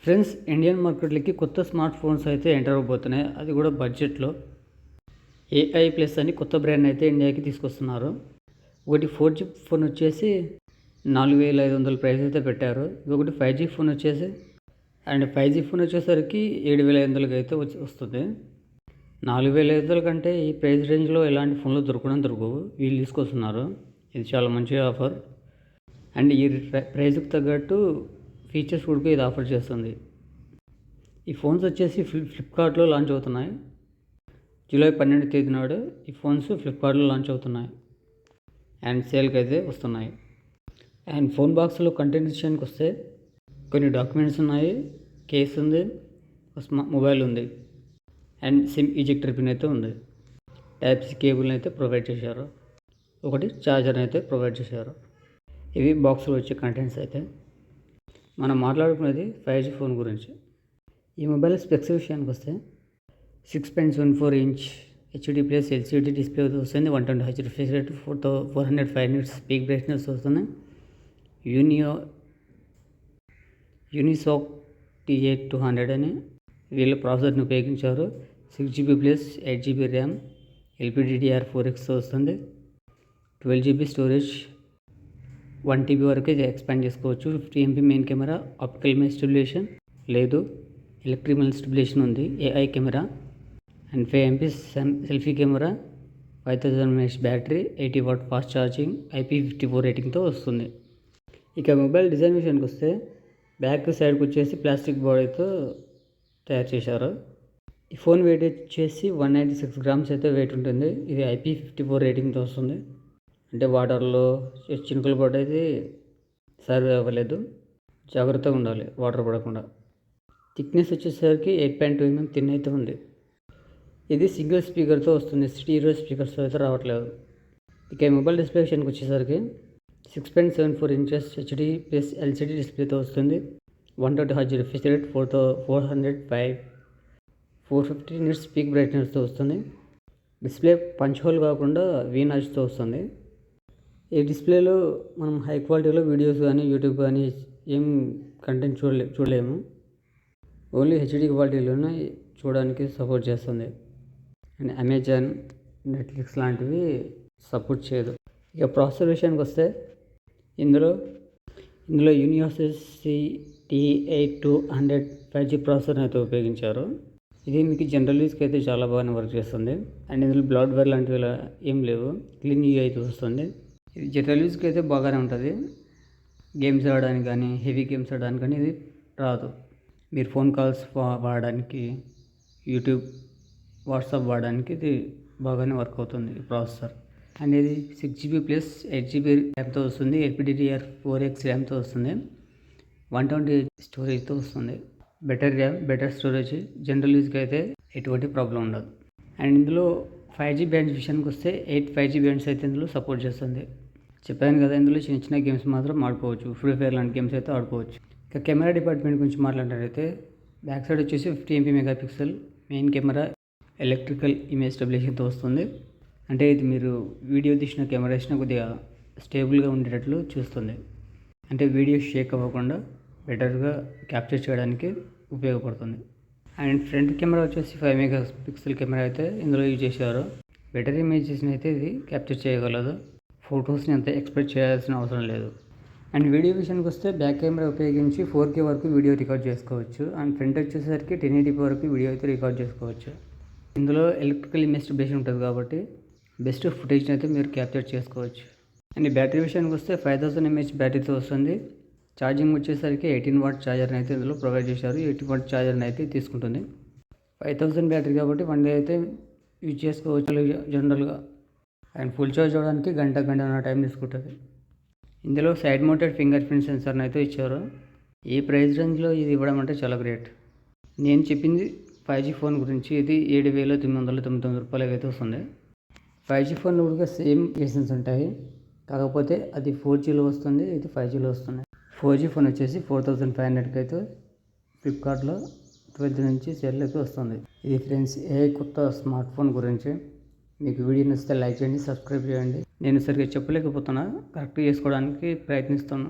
Friends, Indian మార్కెట్లోకి కొత్త smart phones అయితే ఎంటర్ అవబోతున్నాయి. అది కూడా బడ్జెట్లో. ఏఐ ప్లస్ అని కొత్త బ్రాండ్ అయితే ఇండియాకి తీసుకొస్తున్నారు. ఒకటి 4G ఫోన్ వచ్చేసి 4500 ప్రైస్ అయితే పెట్టారు. ఇంకొకటి 5G ఫోన్ వచ్చేసి 5G ఫోన్ వచ్చేసరికి 7500కి అయితే వస్తుంది. 4500 కంటే ఈ ప్రైస్ రేంజ్లో ఎలాంటి ఫోన్లు దొరకవు. వీళ్ళు తీసుకొస్తున్నారు. ఇది చాలా మంచి ఆఫర్. అండ్ ఈ ప్రైస్కి తగ్గట్టు ఫీచర్స్ కూడా ఇది ఆఫర్ చేస్తుంది. ఈ ఫోన్స్ వచ్చేసి ఫ్లిప్కార్ట్లో లాంచ్ అవుతున్నాయి. జూలై 12వ తేదీ నాడు ఈ ఫోన్స్ ఫ్లిప్కార్ట్లో లాంచ్ అవుతున్నాయి అండ్ సేల్కి అయితే వస్తున్నాయి. అండ్ ఫోన్ బాక్స్లో కంటెంట్ విషయానికి వస్తే కొన్ని డాక్యుమెంట్స్ ఉన్నాయి, కేస్ ఉంది, మొబైల్ ఉంది అండ్ సిమ్ ఈజెక్టర్ పిన్ అయితే ఉంది. టైప్-సి కేబుల్ని అయితే ప్రొవైడ్ చేశారు. ఒకటి ఛార్జర్ అయితే ప్రొవైడ్ చేశారు. ఇవి బాక్స్లో వచ్చే కంటెంట్స్ అయితే. మనం మాట్లాడుకునేది 5G ఫోన్ గురించి. ఈ మొబైల్ స్పెక్స్ విషయానికి వస్తే 6.74 inch HD plus LCD display వస్తుంది. 120 Hz refresh rate, 405 nits peak brightness వస్తుంది. యూనిసాక్ T8200 అని వీళ్ళ ప్రాసెసర్ని ఉపయోగించారు. 6GB plus 8GB RAM, LPDDR4X వస్తుంది. 12GB స్టోరేజ్, 1TB వరకు ఇది ఎక్స్పాండ్ చేసుకోవచ్చు. 50MP main camera, optical image stabilization లేదు, ఎలక్ట్రికల్ స్టెబిలైజేషన్ ఉంది. AI camera and 5MP selfie camera, 5000 mAh battery, 80W fast charging, IP54 రేటింగ్తో వస్తుంది. ఇక మొబైల్ డిజైన్ విషయానికి వస్తే బ్యాక్ సైడ్కి వచ్చేసి ప్లాస్టిక్ బాడీతో తయారు చేశారు. ఈ ఫోన్ వెయిట్ వచ్చేసి 196 grams అయితే వెయిట్ ఉంటుంది. ఇది IP54 రేటింగ్తో వస్తుంది. అంటే వాటర్లో చినుకులు పడేది సర్వే అవ్వలేదు. జాగ్రత్తగా ఉండాలి వాటర్ పడకుండా. థిక్నెస్ వచ్చేసరికి 8.2 mm థిన్ అయితే ఉంది. ఇది సింగిల్ స్పీకర్తో వస్తుంది. స్టీరియో స్పీకర్స్తో అయితే రావట్లేదు. ఇక మొబైల్ డిస్ప్లే విషయానికి వచ్చేసరికి 6.74 inches హెచ్డి ప్లస్ ఎల్సిడి డిస్ప్లేతో వస్తుంది. 120 Hz refresh rate, 450 nits peak బ్రైట్నెస్తో వస్తుంది. డిస్ప్లే పంచ్ హోల్ కాకుండా వీ నాచ్తో వస్తుంది. ఈ డిస్ప్లేలో మనం హై క్వాలిటీలో వీడియోస్ కానీ యూట్యూబ్ కానీ ఏం కంటెంట్ చూడలేము. ఓన్లీ హెచ్డి క్వాలిటీలోనే చూడడానికి సపోర్ట్ చేస్తుంది. అండ్ అమెజాన్, నెట్ఫ్లిక్స్ లాంటివి సపోర్ట్ చేయదు. ఇక ప్రాసెసర్ విషయానికి వస్తే ఇందులో యూనివర్సల్ T8200 5G ప్రాసెసర్ని అయితే ఉపయోగించారు. ఇది మీకు జనరల్ యూస్కి అయితే చాలా బాగానే వర్క్ చేస్తుంది. అండ్ ఇందులో బ్లాట్వేర్ లాంటివి ఇలా ఏం లేవు. క్లీన్ యూఐ అయితే వస్తుంది. ఇది జనరల్ యూస్కి అయితే బాగానే ఉంటుంది. గేమ్స్ ఆడడానికి కానీ, హెవీ గేమ్స్ ఆడడానికి కానీ ఇది రాదు. మీరు ఫోన్ కాల్స్ వాడడానికి, యూట్యూబ్, వాట్సాప్ వాడడానికి ఇది బాగానే వర్క్ అవుతుంది ఈ ప్రాసెసర్. అండ్ ఇది 6GB ప్లస్ 8GB ర్యామ్తో వస్తుంది. LPDDR4X ర్యామ్తో వస్తుంది. 120 స్టోరేజ్తో వస్తుంది. Better RAM, better storage. General యూజ్కి అయితే ఎటువంటి ప్రాబ్లం ఉండదు. అండ్ ఇందులో 5G బ్యాండ్స్ విషయానికి వస్తే 8 5G బ్యాండ్స్ అయితే ఇందులో సపోర్ట్ చేస్తుంది. చెప్పాను కదా, ఇందులో చిన్న చిన్న గేమ్స్ మాత్రం ఆడుకోవచ్చు. ఫ్రీ ఫైర్ లాంటి గేమ్స్ అయితే ఆడుకోవచ్చు. ఇక కెమెరా డిపార్ట్మెంట్ గురించి మాట్లాడినట్లయితే బ్యాక్ సైడ్ వచ్చేసి 50MP megapixel main camera, electrical image స్టెబిలైజేషన్తో వస్తుంది. అంటే ఇది మీరు వీడియో తీసిన కెమెరా వేసిన కొద్దిగా స్టేబుల్గా ఉండేటట్లు చూస్తుంది. అంటే వీడియో షేక్ అవ్వకుండా బెటర్గా క్యాప్చర్ చేయడానికి ఉపయోగపడుతుంది. అండ్ ఫ్రంట్ కెమెరా వచ్చేసి 5MP కెమెరా అయితే ఇందులో యూజ్ చేశారు. బెటర్ ఇమేజెస్ని అయితే ఇది క్యాప్చర్ చేయగలదు. ఫొటోస్ని అంత ఎక్స్పెక్ట్ చేయాల్సిన అవసరం లేదు. అండ్ వీడియో విషయానికి వస్తే బ్యాక్ కెమెరా ఉపయోగించి 4K వరకు వీడియో రికార్డ్ చేసుకోవచ్చు. అండ్ ఫ్రంట్ వచ్చేసరికి 1080p వరకు వీడియో అయితే రికార్డ్ చేసుకోవచ్చు. ఇందులో ఎలక్ట్రికల్ ఇమేజ్ స్టెబిలైజేషన్ ఉంటుంది కాబట్టి బెస్ట్ ఫుటేజ్ని అయితే మీరు క్యాప్చర్ చేసుకోవచ్చు. అండ్ బ్యాటరీ విషయానికి వస్తే 5000 mAh బ్యాటరీతో వస్తుంది. ఛార్జింగ్ వచ్చేసరికి 18W ఛార్జర్ని అయితే ఇందులో ప్రొవైడ్ చేశారు. 18W ఛార్జర్ని అయితే తీసుకుంటుంది. 5000 బ్యాటరీ కాబట్టి 1 డే అయితే యూజ్ చేసుకోవచ్చు జనరల్గా. అండ్ ఫుల్ ఛార్జ్ అవ్వడానికి గంటన్నర టైం తీసుకుంటుంది. ఇందులో సైడ్ మౌంటెడ్ ఫింగర్ ప్రింట్ సెన్సార్ని అయితే ఇచ్చారు. ఈ ప్రైస్ రేంజ్లో ఇది ఇవ్వడం అంటే చాలా గ్రేట్. నేను చెప్పింది 5G ఫోన్ గురించి. ఇది 7999 రూపాయలకి అయితే వస్తుంది. 5G ఫోన్లో కూడా సేమ్ రీజన్స్ ఉంటాయి, కాకపోతే అది 4Gలో వస్తుంది, ఇది 5Gలో వస్తుంది. 4G ఫోన్ వచ్చేసి 4500కి అయితే ఫ్లిప్కార్ట్లో 12 నుంచి సేల్ అయితే వస్తుంది. ఇది ఫ్రెండ్స్ కొత్త స్మార్ట్ ఫోన్ గురించి. మీకు వీడియో నచ్చితే లైక్ చేయండి, సబ్స్క్రైబ్ చేయండి. నేను సరిగ్గా చెప్పలేకపోతున్నా, కరెక్ట్ చేసుకోవడానికి ప్రయత్నిస్తున్నాను.